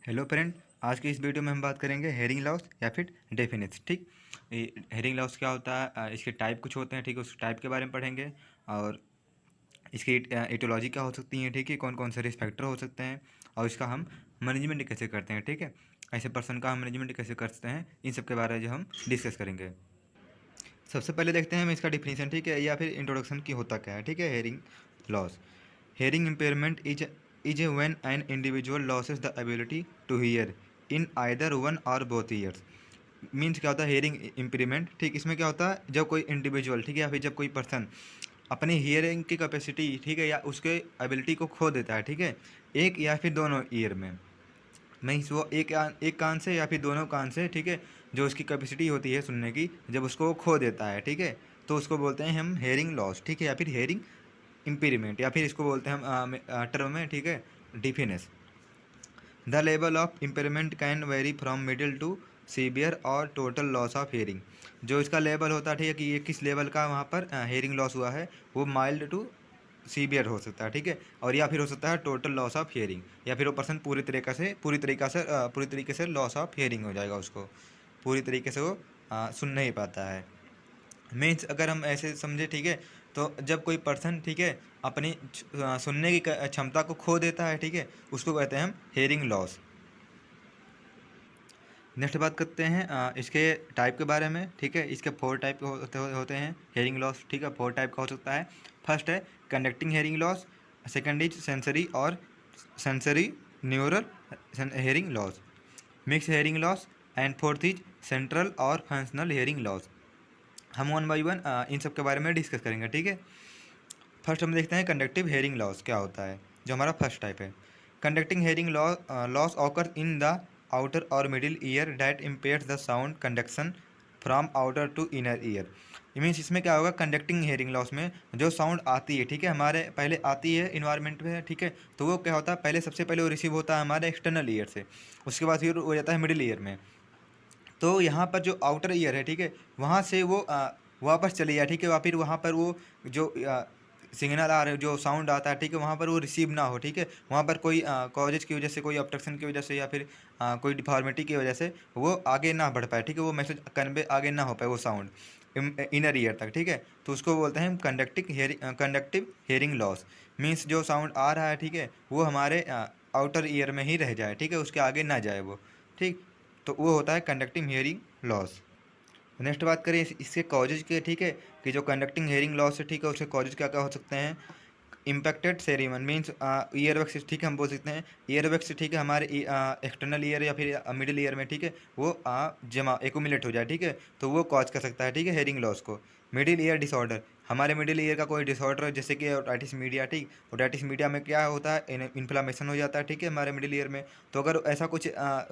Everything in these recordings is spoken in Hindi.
Hello friend. आज की इस वीडियो में हम बात करेंगे हेयरिंग लॉस या फिर डेफिनेट्स। ठीक, हेयरिंग लॉस क्या होता है, इसके टाइप कुछ होते हैं, ठीक है, उस टाइप के बारे में पढ़ेंगे। और इसकी एटियोलॉजी क्या हो सकती है, ठीक है, कौन कौन से रिस्क फैक्टर हो सकते हैं, और इसका हम मैनेजमेंट कैसे करते हैं, ठीक है, ऐसे पर्सन का हम मैनेजमेंट कैसे कर सकते हैं, इन सब के बारे में जो हम डिस्कस करेंगे। सबसे पहले देखते हैं हम इसका डिफिनीशन, ठीक है, या फिर इंट्रोडक्शन की होता क्या है। ठीक है, hearing loss, hearing impairment is when an individual loses the ability to hear in either one or both ears। Means क्या होता है हेयरिंग इम्पेयरमेंट, ठीक, इसमें क्या होता है जब कोई इंडिविजुअल, ठीक है, या फिर जब कोई पर्सन अपनी हियरिंग की कैपेसिटी, ठीक है, या उसके एबिलिटी को खो देता है, ठीक है, एक या फिर दोनों ईयर में, मीन्स वो एक कान से या फिर दोनों कान से, ठीक है, जो उसकी कैपेसिटी होती है सुनने की, जब उसको वो खो देता है, ठीक है, तो उसको बोलते हैं हम हेयरिंग लॉस, ठीक है, या फिर हेयरिंग इम्पेयरमेंट, या फिर इसको बोलते हैं हम टर्म में, ठीक है, deafness. The level of impairment can vary from middle to severe और टोटल लॉस ऑफ हेयरिंग। जो इसका लेवल होता है, ठीक है, कि ये किस लेवल का वहाँ पर हेयरिंग लॉस हुआ है, वो माइल्ड टू सीवियर हो सकता है, ठीक है, और या फिर हो सकता है टोटल लॉस ऑफ हियरिंग, या फिर वो पर्सन पूरी तरीके से लॉस ऑफ हियरिंग हो जाएगा, उसको पूरी तरीके से वो सुन नहीं पाता है। मीन्स अगर हम ऐसे समझे, ठीक है, तो जब कोई पर्सन, ठीक है, अपनी सुनने की क्षमता को खो देता है, ठीक है, उसको कहते हैं हम हेयरिंग लॉस। नेक्स्ट बात करते हैं इसके टाइप के बारे में, ठीक है, इसके 4 टाइप के होते हैं हेयरिंग लॉस, ठीक है, 4 टाइप का हो सकता है। फर्स्ट है conducting hearing loss, second is sensory और sensory neural hearing loss, mix hearing loss, and fourth is central और फंक्शनल हेयरिंग लॉस। हम वन बाई वन इन सब के बारे में डिस्कस करेंगे, ठीक है। फर्स्ट हम देखते हैं कंडक्टिव हेयरिंग लॉस क्या होता है, जो हमारा फर्स्ट टाइप है। Conducting hearing loss occur in the outer और middle ear that impairs the sound conduction from outer to inner ear. Means इसमें क्या होगा, कंडक्टिंग हेयरिंग लॉस में जो साउंड आती है, ठीक है, हमारे पहले आती है इन्वायरमेंट में, ठीक है, तो वो क्या होता है, पहले सबसे पहले वो रिसीव होता है हमारे एक्सटर्नल ईयर से, उसके बाद फिर हो जाता है मिडिल ईयर में। तो यहाँ पर जो आउटर ईयर है, ठीक है, वहाँ से वो वापस चली जाए, ठीक है, फिर वहाँ पर वो जो सिग्नल आ रहे, जो साउंड आता है, ठीक है, वहाँ पर वो रिसीव ना हो, ठीक है, वहाँ पर कोई कॉजेज की वजह से, कोई ऑब्स्ट्रक्शन की वजह से, या फिर कोई डिफॉर्मिटी की वजह से वो आगे ना बढ़ पाए, ठीक है, वो मैसेज कन्वे आगे ना हो पाए, वो साउंड इनर ईयर तक, ठीक है, तो उसको बोलते हैं कंडक्टिव हेयरिंग लॉस। मीन्स जो साउंड आ रहा है, ठीक है, वो हमारे आउटर ईयर में ही रह जाए, ठीक है, उसके आगे ना जाए वो, ठीक, तो वो होता है कंडक्टिंग हेयरिंग लॉस। नेक्स्ट बात करें इसके कॉजेज के, ठीक है, कि जो कंडक्टिंग हेयरिंग लॉस है, ठीक है, उसके कॉजेज क्या क्या हो सकते हैं। इम्पैक्टेड सेरिमन मीन्स ईयरबड्स, ठीक है, हम बोल सकते हैं ईयरबड्स, ठीक है, हमारे एक्सटर्नल ईयर या फिर मिडिल ईयर में, ठीक है, वो जमा एकुमुलेट हो जाए, ठीक है, तो वो कॉज कर सकता है, ठीक है, हेयरिंग लॉस को। मिडिल ईयर डिसऑर्डर, हमारे मिडिल ईयर का कोई डिसऑर्डर जैसे कि ओटाइटिस मीडिया, ठीक, ओटाइटिस मीडिया में क्या होता है, इन्फ्लामेशन हो जाता है, ठीक है, हमारे मिडिल ईयर में, तो अगर ऐसा कुछ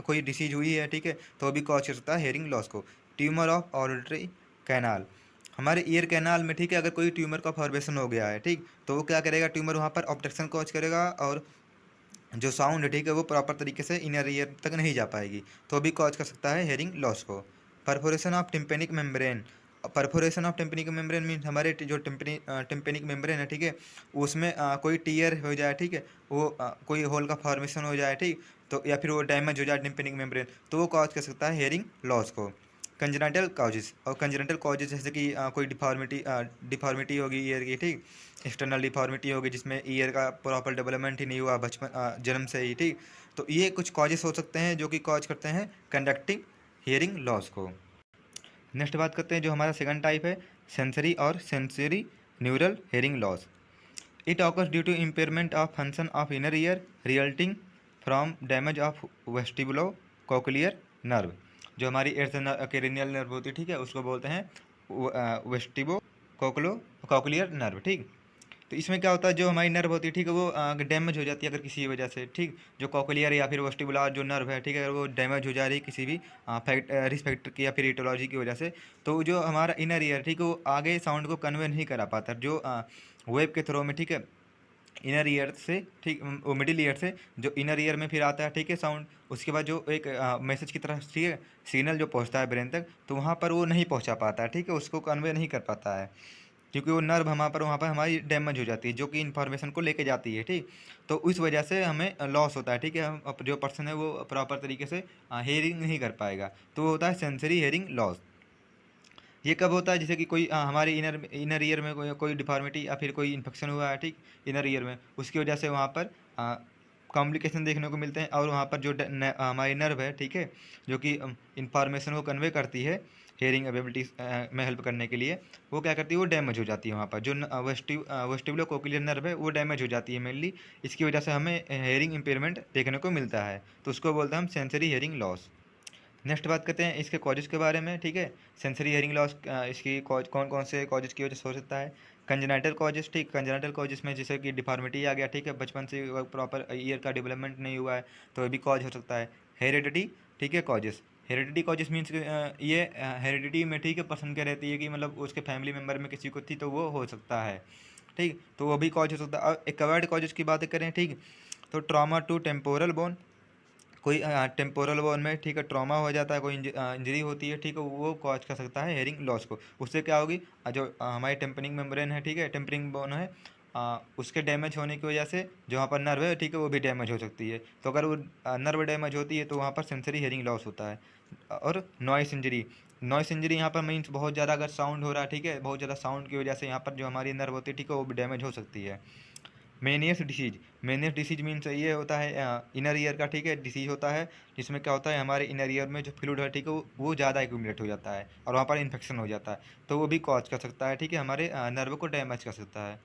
कोई डिसीज हुई है, ठीक है, तो भी कॉज कर सकता है हेयरिंग लॉस को। ट्यूमर ऑफ ऑडिटरी कैनाल, हमारे ईयर कैनाल में, ठीक है, अगर कोई ट्यूमर का फॉर्मेशन हो गया है, ठीक, तो वो क्या करेगा, ट्यूमर वहाँ पर ऑब्स्ट्रक्शन कॉज करेगा, और जो साउंड है, ठीक है, वो प्रॉपर तरीके से इनर ईयर तक नहीं जा पाएगी, तो भी कॉज कर सकता है हेयरिंग लॉस को। Perforation of tympanic membrane, perforation of tympanic membrane mean हमारे जो टिम्पेनिक मेम्ब्रेन है, ठीक है, उसमें कोई टीयर हो जाए, ठीक है, वो कोई होल का फॉर्मेशन हो जाए, ठीक, तो या फिर वो डैमेज हो जाए टिम्पेनिक मेम्ब्रेन, तो वो कॉज कर सकता है हेयरिंग लॉस को। कंजेनिटल कॉजेज, और कंजेनिटल कॉजेज जैसे कि कोई डिफॉर्मिटी होगी ईयर की, ठीक, एक्सटर्नल डिफॉर्मिटी होगी जिसमें ईयर का प्रॉपर डेवलपमेंट ही नहीं हुआ बचपन जन्म से ही, ठीक, तो ये कुछ कॉजेस हो सकते हैं जो कि कॉज करते हैं कंडक्टिंग हियरिंग लॉस को। नेक्स्ट बात करते हैं जो हमारा सेकंड टाइप है, सेंसरी और sensory neural hearing loss. It occurs due to impairment of function of inner ear resulting from damage of vestibulocochlear nerve. जो हमारी एर्थोकेरेनियल नर्व होती है, ठीक है, उसको बोलते हैं वेस्टिबो कोक्लियर नर्व, ठीक, तो इसमें क्या होता है, जो हमारी नर्व होती है, ठीक है, वो डैमेज हो जाती है अगर किसी वजह से, ठीक, जो कॉकलियर या फिर वेस्टिबुलर जो नर्व है, ठीक है, अगर वो डैमेज हो जा रही है किसी भी रिस्क फैक्टर की या फिर इटोलॉजी की वजह से, तो जो हमारा इनर ईयर, ठीक है, वो आगे साउंड को कन्वे नहीं करा पाता, जो वेब के थ्रू में, ठीक है, इनर ईयर से, ठीक, वो मिडिल ईयर से जो इनर ईयर में फिर आता है, ठीक है, साउंड, उसके बाद जो एक मैसेज की तरह, ठीक है, सिग्नल जो पहुंचता है ब्रेन तक, तो वहाँ पर वो नहीं पहुंचा पाता है, ठीक है, उसको कन्वे नहीं कर पाता है। क्योंकि वो नर्व वहाँ पर हमारी डैमेज हो जाती है, जो कि इन्फॉर्मेशन को लेके जाती है, ठीक। तो उस वजह से हमें लॉस होता है, ठीक है। हम जो पर्सन है वो प्रॉपर तरीके से हेयरिंग नहीं कर पाएगा, तो वो होता है सेंसरी हेयरिंग लॉस। ये कब होता है, जैसे कि कोई हमारे इनर ईयर में कोई डिफॉर्मिटी या फिर कोई इन्फेक्शन हुआ है, ठीक, इनर ईयर में, उसकी वजह से वहाँ पर कॉम्प्लिकेशन देखने को मिलते हैं, और वहाँ पर जो हमारी नर्व है, ठीक है, जो कि इंफॉर्मेशन को कन्वे करती है हेयरिंग एबिलिटी में हेल्प करने के लिए, वो क्या करती है, वो डैमेज हो जाती है। वहाँ पर जो वेस्टिबुलो कोक्लियर नर्व है वो डैमेज हो जाती है मेनली, इसकी वजह से हमें हेयरिंग इम्पेयरमेंट देखने को मिलता है, तो उसको बोलते हैं हम सेंसरी हेयरिंग लॉस। नेक्स्ट बात करते हैं इसके कॉजेज़ के बारे में, ठीक है। सेंसरी हियरिंग लॉस इसकी कौन कौन से कॉजेज़ की वजह से हो सकता है। कंजेनाइटल कॉजेज़, ठीक, कंजेनाइटल कॉजेज़ में जैसे कि डिफॉर्मिटी आ गया, ठीक है, बचपन से प्रॉपर ईयर का डेवलपमेंट नहीं हुआ है, तो ये भी कॉज हो सकता है। हेरिडिटी, ठीक है, कॉजेज़, हेरिडिटी कॉजेज़ मीन्स ये हेरिडिटी में, ठीक है, पर्सन क्या रहती है कि मतलब उसके फैमिली मेम्बर में किसी को थी, तो वो हो सकता है, ठीक, तो वो भी कॉज हो सकता है। और एक्वायर्ड कॉजेज़ की बात करें, ठीक, तो ट्रॉमा टू टेम्पोरल बोन, कोई टेम्पोरल बोन में, ठीक है, ट्रॉमा हो जाता है, कोई इंजरी होती है, ठीक है, वो कॉज कर सकता है हेयरिंग लॉस को। उससे क्या होगी, जो हमारी टेम्परिंग मेम्ब्रेन है, ठीक है, टेम्परिंग बोन है, उसके डैमेज होने की वजह से जो वहाँ पर नर्व है, ठीक है, वो भी डैमेज हो सकती है। तो अगर वो नर्व डैमेज होती है तो वहाँ पर सेंसरी हेयरिंग लॉस होता है। और नॉइस इंजरी, नॉइस इंजरी यहाँ पर मीन्स बहुत ज़्यादा अगर साउंड हो रहा है, ठीक है, बहुत ज़्यादा साउंड की वजह से यहाँ पर जो हमारी नर्व होती है, ठीक है, वो भी डैमेज हो सकती है। मेनियस डिसीज, मेनियस डिसीज मीन्स ये होता है इनर ईयर का, ठीक है, डिसीज होता है, जिसमें क्या होता है हमारे इनर ईयर में जो फ्लूइड है, ठीक है, वो ज़्यादा एक्यूमुलेट हो जाता है और वहाँ पर इन्फेक्शन हो जाता है, तो वो भी कॉज कर सकता है, ठीक है, हमारे नर्व को डैमेज कर सकता है।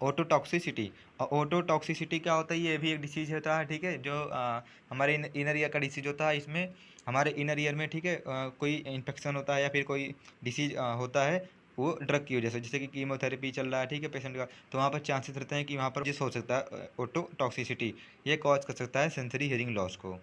ओटोटॉक्सिसिटी, और ओटोटॉक्सिसिटी क्या होता है, ये भी एक डिसीज होता है, ठीक है, जो हमारे इनर ईयर का डिसीज होता है। इसमें हमारे इनर ईयर में, ठीक है, कोई इन्फेक्शन होता है या फिर कोई डिसीज होता है, वो ड्रग की वजह से, जैसे कि कीमोथेरेपी चल रहा है, ठीक है, पेशेंट का, तो वहाँ पर चांसेस रहते हैं कि वहाँ पर जिस हो सकता है ओटोटॉक्सिसिटी, ये कॉज कर सकता है सेंसरी हियरिंग लॉस को।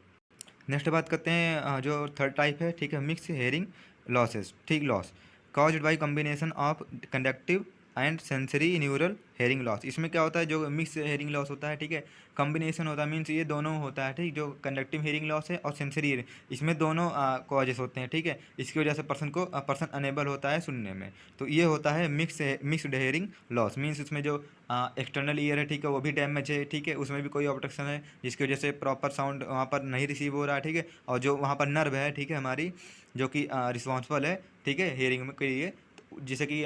नेक्स्ट बात करते हैं जो थर्ड टाइप है, ठीक है, मिक्स हेयरिंग लॉसेस, ठीक, loss caused by combination of conductive and sensory neural hearing loss. इसमें क्या होता है, जो मिक्स हेयरिंग लॉस होता है, ठीक है, कॉम्बिनेशन होता है, मीन्स ये दोनों होता है, ठीक, जो कंडक्टिव हेयरिंग लॉस है और सेंसरी हेयरिंग, इसमें दोनों कॉजेस होते हैं, ठीक है, इसकी वजह से पर्सन अनेबल होता है सुनने में, तो ये होता है मिक्स्ड हेयरिंग लॉस। मीन्स उसमें जो एक्सटर्नल ईयर है, ठीक है, वो भी डैमेज है, ठीक है, उसमें भी कोई ऑब्स्ट्रक्शन है जिसकी वजह से प्रॉपर साउंड वहाँ पर नहीं रिसीव हो रहा है, ठीक है, और जो वहाँ पर नर्व है, ठीक है, हमारी जो कि रिस्पॉन्सिबल है, ठीक है, हेयरिंग के लिए, जैसे कि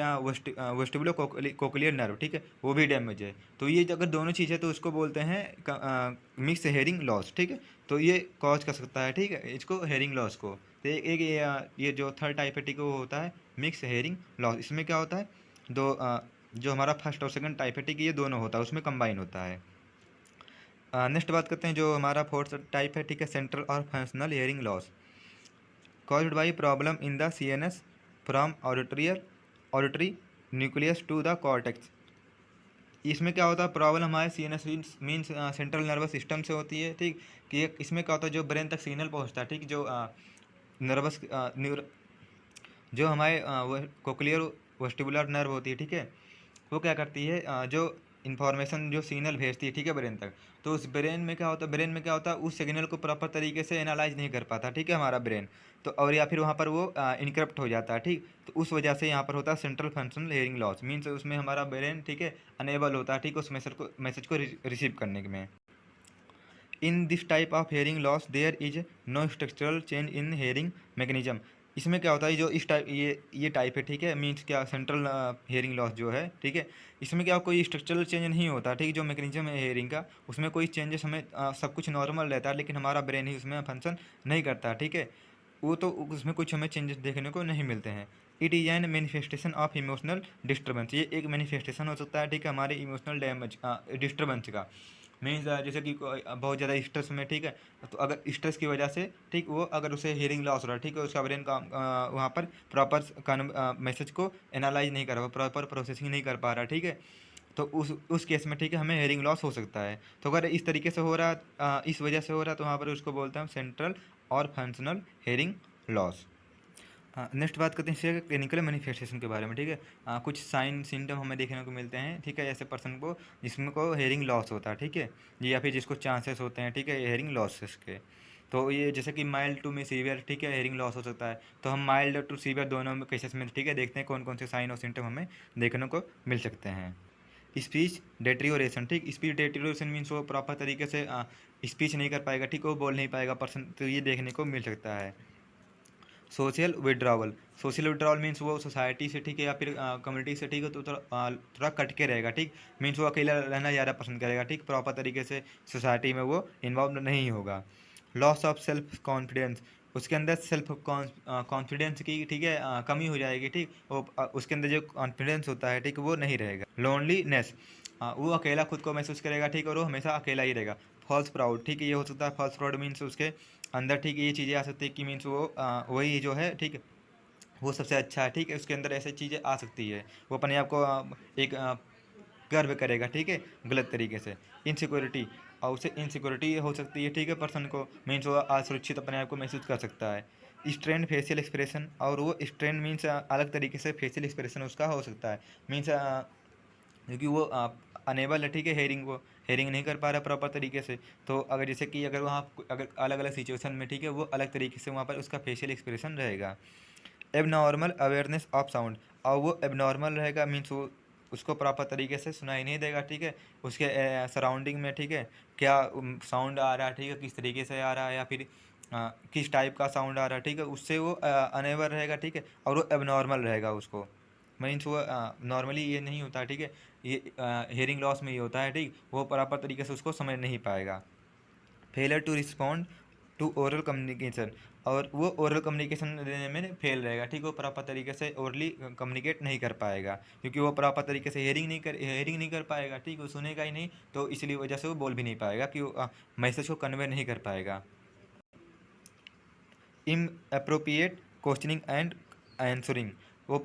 वेस्टिबुलो कोक्लियर नर्व, ठीक है, वो भी डैमेज है, तो ये अगर दोनों चीज़ है तो उसको बोलते हैं मिक्स हेयरिंग लॉस, ठीक है, तो ये कॉज कर सकता है, ठीक है, इसको हेयरिंग लॉस को। तो एक ये जो थर्ड टाइप है, ठीक है, वो होता है मिक्स हेयरिंग लॉस। इसमें क्या होता है, दो जो हमारा फर्स्ट और सेकंड टाइप है, ठीक है, ये दोनों होता है, उसमें कंबाइन होता है। नेक्स्ट बात करते हैं जो हमारा फोर्थ टाइप है, ठीक है, सेंट्रल और functional hearing loss caused by problem in the CNS from auditory nucleus to the cortex। इसमें क्या होता है, प्रॉब्लम हमारे CNS means central nervous system से होती है, ठीक, कि इसमें क्या होता है, जो ब्रेन तक सिग्नल पहुंचता है, ठीक, जो नर्वस जो हमारे कोक्लियर वेस्टिबुलर नर्व होती है, ठीक है, वो क्या करती है, जो इन्फॉर्मेशन जो सिग्नल भेजती है, ठीक है, ब्रेन तक, तो उस ब्रेन में क्या होता है, उस सिग्नल को प्रॉपर तरीके से एनालाइज नहीं कर पाता, ठीक है, हमारा ब्रेन, तो और या फिर वहाँ पर वो इनकरप्ट हो जाता है, ठीक, तो उस वजह से यहाँ पर होता है central functional hearing loss. Means उसमें हमारा ब्रेन, ठीक है, अनेबल होता है, ठीक, उस मैसेज को रिसीव करने में। In this type of hearing loss there is no structural change in hearing mechanism. इसमें क्या होता है, जो इस टाइप ये टाइप है, ठीक है, मीन्स क्या सेंट्रल हेयरिंग लॉस जो है, ठीक है, इसमें क्या कोई स्ट्रक्चरल चेंज नहीं होता, ठीक, जो मैकेनिज्म है हेयरिंग का, उसमें कोई चेंजेस हमें सब कुछ नॉर्मल रहता है, लेकिन हमारा ब्रेन ही उसमें फंक्शन नहीं करता, ठीक है, वो तो उसमें कुछ हमें चेंजेस देखने को नहीं मिलते हैं। It is an manifestation of emotional disturbance, ये एक मैनिफेस्टेशन हो सकता है, ठीक है, हमारे इमोशनल डैमेज डिस्टर्बेंस का। मीन्स जैसे कि बहुत ज़्यादा स्ट्रेस में, ठीक है, तो अगर स्ट्रेस की वजह से, ठीक, वो अगर उसे हियरिंग लॉस हो रहा है, ठीक है, उसका ब्रेन का वहाँ पर प्रॉपर मैसेज को एनालाइज नहीं कर रहा, प्रॉपर प्रोसेसिंग नहीं कर पा रहा, ठीक है, तो उस केस में, ठीक है, हमें हेयरिंग लॉस हो सकता है। तो अगर इस तरीके से हो रहा है, इस वजह से हो रहा है, तो वहाँ पर उसको बोलते हैं सेंट्रल और फंक्शनल हेयरिंग लॉस। नेक्स्ट बात करते हैं इसके क्लिनिकल मैनिफेस्टेशन के बारे में, ठीक है, कुछ साइन सिम्टम हमें देखने को मिलते हैं, ठीक है, ऐसे पर्सन को जिसमें को हेयरिंग लॉस होता है, ठीक है, या फिर जिसको चांसेस होते हैं, ठीक है, हेयरिंग लॉसेस के। तो ये जैसे कि माइल्ड टू में सीवियर, ठीक है, हेयरिंग लॉस हो सकता है। तो हम माइल्ड टू सीवियर दोनों में केसेस में, ठीक है, देखते हैं कौन कौन से साइन और सिम्टम हमें देखने को मिल सकते हैं। स्पीच डेट्रियोरेशन, ठीक, स्पीच डेट्रियोरेशन मीन्स वो प्रॉपर तरीके से स्पीच नहीं कर पाएगा, ठीक, वो बोल नहीं पाएगा पर्सन, तो ये देखने को मिल सकता है। Social withdrawal, social withdrawal means वो सोसाइटी से, ठीक है, या फिर कम्युनिटी से, ठीक है, तो थोड़ा कट के रहेगा, ठीक, मीन्स वो अकेला रहना ज़्यादा पसंद करेगा, ठीक, प्रॉपर तरीके से सोसाइटी में वो इन्वॉल्व नहीं होगा। लॉस ऑफ सेल्फ कॉन्फिडेंस, उसके अंदर सेल्फ कॉन्फिडेंस की, ठीक है, कमी हो जाएगी, ठीक, वो उसके अंदर जो कॉन्फिडेंस होता है, ठीक, वो नहीं रहेगा। लोनलीनेस, वो अकेला खुद को महसूस करेगा, ठीक, और वो हमेशा अकेला ही रहेगा। फॉल्स प्राउड, ठीक है, ये हो सकता है फॉल्स प्राउड मीन्स उसके अंदर, ठीक है, ये चीज़ें आ सकती है कि मीन्स वो वही जो है, ठीक, वो सबसे अच्छा है, ठीक है, उसके अंदर ऐसी चीज़ें आ सकती है, वो अपने आप को एक गर्व करेगा, ठीक है, गलत तरीके से। इनसिक्योरिटी, और उसे इनसिक्योरिटी हो सकती है, ठीक है, पर्सन को मीन्स वो असुरक्षित अपने आप को महसूस कर सकता है। स्ट्रेन फेशियल एक्सप्रेशन, और वो स्ट्रेन मीन्स अलग तरीके से फेशियल एक्सप्रेशन उसका हो सकता है, मीन्स क्योंकि वो अनेबल है, ठीक है, हेयरिंग, वो हेयरिंग नहीं कर पा रहा प्रॉपर तरीके से, तो अगर जैसे कि अगर वहाँ अगर अलग अलग सिचुएशन में, ठीक है, वो अलग तरीके से वहाँ पर उसका फेशियल एक्सप्रेशन रहेगा। एबनॉर्मल अवेयरनेस ऑफ साउंड, और वो एबनॉर्मल रहेगा मीन्स वो उसको प्रॉपर तरीके से सुनाई नहीं देगा, ठीक है, उसके सराउंडिंग में, ठीक है, क्या साउंड आ रहा है, ठीक है, किस तरीके से आ रहा है, या फिर किस टाइप का साउंड आ रहा है, ठीक है, उससे वो अनेवर रहेगा, ठीक है, और वो एबनॉर्मल रहेगा उसको, मीन्स वो नॉर्मली ये नहीं होता है, ठीक है, ये हेयरिंग लॉस में ये होता है, ठीक, वो प्रॉपर तरीके से उसको समझ नहीं पाएगा। Failure to respond to oral communication, और वो ओरल कम्युनिकेशन देने में फेल रहेगा, ठीक, वो प्रॉपर तरीके से ओरली कम्युनिकेट नहीं कर पाएगा, क्योंकि वो प्रॉपर तरीके से हेयरिंग नहीं कर पाएगा, ठीक, वो सुनेगा ही नहीं, तो इसलिए वजह से वो बोल भी नहीं पाएगा कि वो मैसेज को कन्वे नहीं कर पाएगा। In appropriate questioning and answering, वो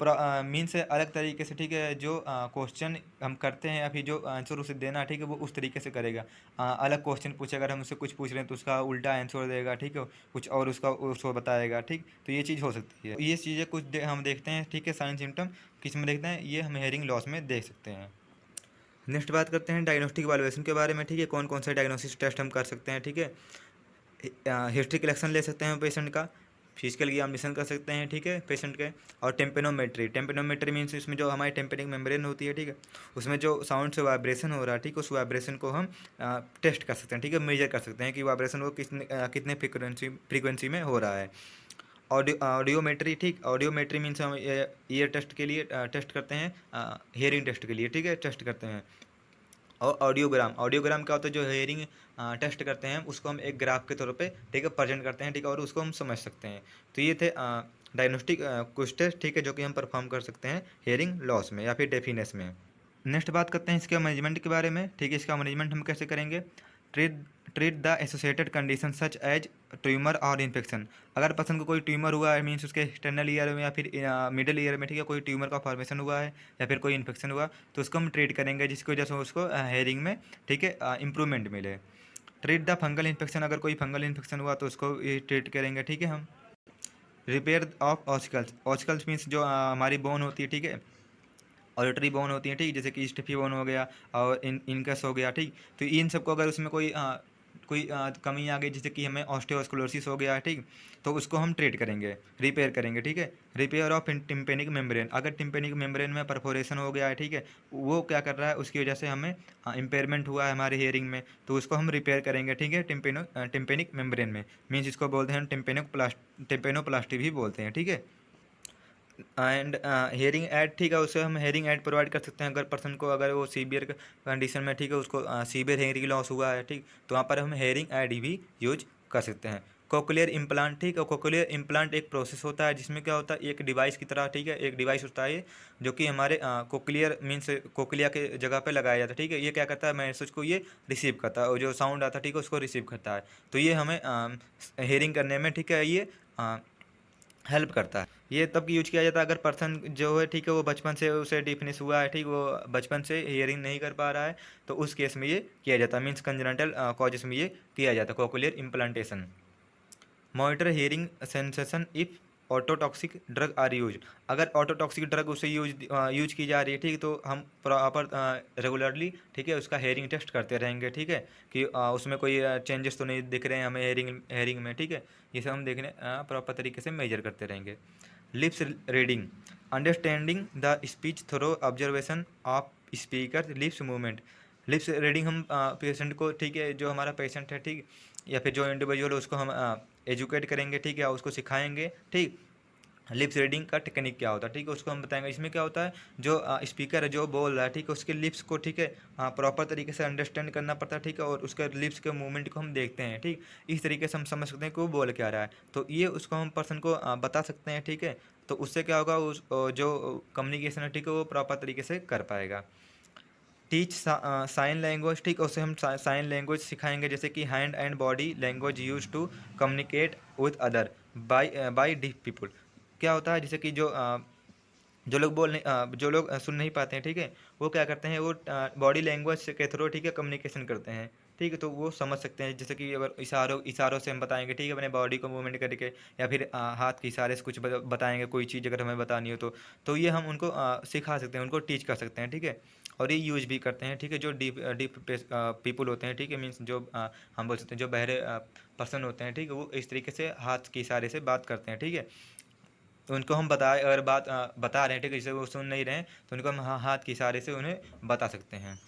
मीन्स अलग तरीके से, ठीक है, जो क्वेश्चन हम करते हैं या फिर जो आंसर उसे देना, ठीक है, वो उस तरीके से करेगा। अलग क्वेश्चन पूछे, अगर हम उससे कुछ पूछ रहे हैं तो उसका उल्टा आंसर देगा, ठीक है, कुछ और उसका उसको बताएगा, ठीक, तो ये चीज़ हो सकती है। ये चीज़ें कुछ हम देखते हैं, ठीक है, साइन सिम्टम किस में देखते हैं, ये हम हेयरिंग लॉस में देख सकते हैं। नेक्स्ट बात करते हैं डायग्नोस्टिक इवैल्यूएशन के बारे में, ठीक है, कौन कौन से डायग्नोस्टिक टेस्ट हम कर सकते हैं, ठीक है। हिस्ट्री कलेक्शन ले सकते हैं पेशेंट का, फिजिकल एग्जामिनेशन कर सकते हैं, ठीक है, पेशेंट के, और टेम्पेनोमेट्री मीन्स इसमें जो हमारी टेम्पेनिक मेम्ब्रेन होती है, ठीक है, उसमें जो साउंड से वाइब्रेशन हो रहा है, ठीक, उस वाइब्रेशन को हम टेस्ट कर सकते हैं, ठीक है, मेजर कर सकते हैं कि वाइब्रेशन वो कितने फ्रीक्वेंसी में हो रहा है। ऑडियोमेट्री, ठीक, ऑडियोमेट्री मीन्स हम ईयर टेस्ट के लिए टेस्ट करते हैं, हियरिंग टेस्ट के लिए, ठीक है, टेस्ट करते हैं। और ऑडियोग्राम क्या होता है, जो हेयरिंग टेस्ट करते हैं उसको हम एक ग्राफ के तौर पे, ठीक है, प्रेजेंट करते हैं, ठीक है, और उसको हम समझ सकते हैं। तो ये थे डायग्नोस्टिक कुछ टेस्ट, ठीक है, जो कि हम परफॉर्म कर सकते हैं हेयरिंग लॉस में या फिर डेफिनेस में। नेक्स्ट बात करते हैं इसके मैनेजमेंट के बारे में, ठीक है, इसका मैनेजमेंट हम कैसे करेंगे। Treat treat the associated condition such as tumour और इन्फेक्शन, अगर पर्सन को कोई ट्यूमर हुआ है मीन्स उसके एक्सटर्नल ईयर में या फिर मिडिल ईयर में, ठीक है, कोई ट्यूमर का फॉर्मेशन हुआ है या फिर कोई इन्फेक्शन हुआ, तो उसको हम ट्रीट करेंगे, जिसकी वजह से उसको हेयरिंग में, ठीक है, इंप्रूवमेंट मिले। ट्रीट द फंगल इन्फेक्शन, अगर कोई फंगल इन्फेक्शन हुआ तो उसको ये ट्रीट करेंगे, ठीक है हम। रिपेयर ऑफ ऑस्कल्स मीन्स जो हमारी बोन होती है, ठीक है, ऑडिटरी बोन होती है, ठीक, जैसे कि स्टिफी बोन हो गया और इनकस हो गया, ठीक, तो इन सबको अगर उसमें कोई कमी आ गई, जैसे कि हमें ऑस्टियोस्क्लोरोसिस हो गया है, ठीक, तो उसको हम ट्रीट करेंगे, रिपेयर करेंगे, ठीक है। रिपेयर ऑफ टिम्पेनिक मेम्ब्रेन, अगर टिम्पेनिक मेम्ब्रेन में परफोरेशन हो गया है, ठीक है, वो क्या कर रहा है, उसकी वजह से हमें इम्पेयरमेंट हुआ है हमारे हियरिंग में, तो उसको हम रिपेयर करेंगे, ठीक है, टिम्पेनिक मेम्ब्रेन में, मीन्स इसको बोलते हैं टिम्पेनोप्लास्टी भी बोलते हैं, ठीक है। एंड हेयरिंग ऐड, ठीक है, उसे हम हेयरिंग ऐड प्रोवाइड कर सकते हैं, अगर पर्सन को, अगर वो सीवियर कंडीशन में, ठीक है, उसको सीवियर हेयरिंग लॉस हुआ है, ठीक, तो वहाँ पर हम हेयरिंग ऐड भी यूज कर सकते हैं। कोक्लियर इम्प्लांट, ठीक है, कोक्लियर इम्प्लांट एक प्रोसेस होता है जिसमें क्या होता है, एक डिवाइस की तरह, ठीक है, एक डिवाइस होता है ये, जो कि हमारे कोक्लियर मीन्स कोक्लिया के जगह पे लगाया जाता है, ठीक है, ये क्या करता है, मैसेज को ये रिसीव करता है, और जो साउंड आता है, ठीक है, उसको रिसीव करता है, तो ये हमें हेयरिंग करने में, ठीक है, ये हेल्प करता है। ये तब यूज किया जाता है अगर पर्सन जो है, ठीक है, वो बचपन से उसे डिफनेस हुआ है, ठीक, वो बचपन से हियरिंग नहीं कर पा रहा है, तो उस केस में ये किया जाता है, मीन्स कंजेनिटल कॉजेस में ये किया जाता है cochlear implantation. Monitor hearing sensation if ototoxic drug are use, अगर ऑटोटॉक्सिक ड्रग उसे यूज की जा रही है, ठीक है, तो हम प्रॉपर रेगुलरली, ठीक है, उसका हेयरिंग टेस्ट करते रहेंगे, ठीक है, कि उसमें कोई चेंजेस तो नहीं दिख रहे हैं हमें हेयरिंग में, ठीक है, ये सब हम देखने प्रॉपर तरीके से मेजर करते रहेंगे। Lips reading, understanding the speech through observation of speaker lips movement. Lips reading हम पेशेंट को, ठीक है, जो हमारा पेशेंट है, ठीक, या फिर जो इंडिविजुअल है उसको हम एजुकेट करेंगे, ठीक है, उसको सिखाएंगे, ठीक, लिप्स रीडिंग का टेक्निक क्या होता है, ठीक है, उसको हम बताएंगे। इसमें क्या होता है, जो स्पीकर है जो बोल रहा है, ठीक है, उसके लिप्स को, ठीक है, प्रॉपर तरीके से अंडरस्टैंड करना पड़ता है, ठीक है, और उसके लिप्स के मूवमेंट को हम देखते हैं, ठीक, इस तरीके से हम समझ सकते हैं कि वो बोल क्या रहा है, तो ये उसको हम पर्सन को बता सकते हैं, ठीक है, तो उससे क्या होगा, उस जो कम्युनिकेशन है, ठीक है, वो प्रॉपर तरीके से कर पाएगा। टीच साइन लैंग्वेज, ठीक है, उसे हम साइन लैंग्वेज सिखाएंगे, जैसे कि hand and body language use to communicate with other by deaf people. क्या होता है, जैसे कि जो लोग जो लोग सुन नहीं पाते हैं, ठीक है, वो क्या करते हैं, वो बॉडी लैंग्वेज के थ्रू, ठीक है, कम्युनिकेशन करते हैं, ठीक है, तो वो समझ सकते हैं, जैसे कि अगर इशारों इशारों से हम बताएंगे, ठीक है, अपने बॉडी को मूवमेंट करके, या फिर हाथ के इशारे से कुछ बताएंगे, कोई चीज़ अगर हमें बतानी हो तो ये हम उनको सिखा सकते हैं, उनको टीच कर सकते हैं, ठीक है, और ये यूज भी करते हैं, ठीक है, जो डीप डीप पीपल होते हैं, ठीक है, मीन्स जो हम बोल सकते हैं जो बहरे पर्सन होते हैं, ठीक है, वो इस तरीके से हाथ के इशारे से बात करते हैं, ठीक है, तो उनको हम बताए, अगर बात बता रहे हैं, ठीक है, जैसे वो सुन नहीं रहे हैं, तो उनको हम हाथ के इशारे से उन्हें बता सकते हैं।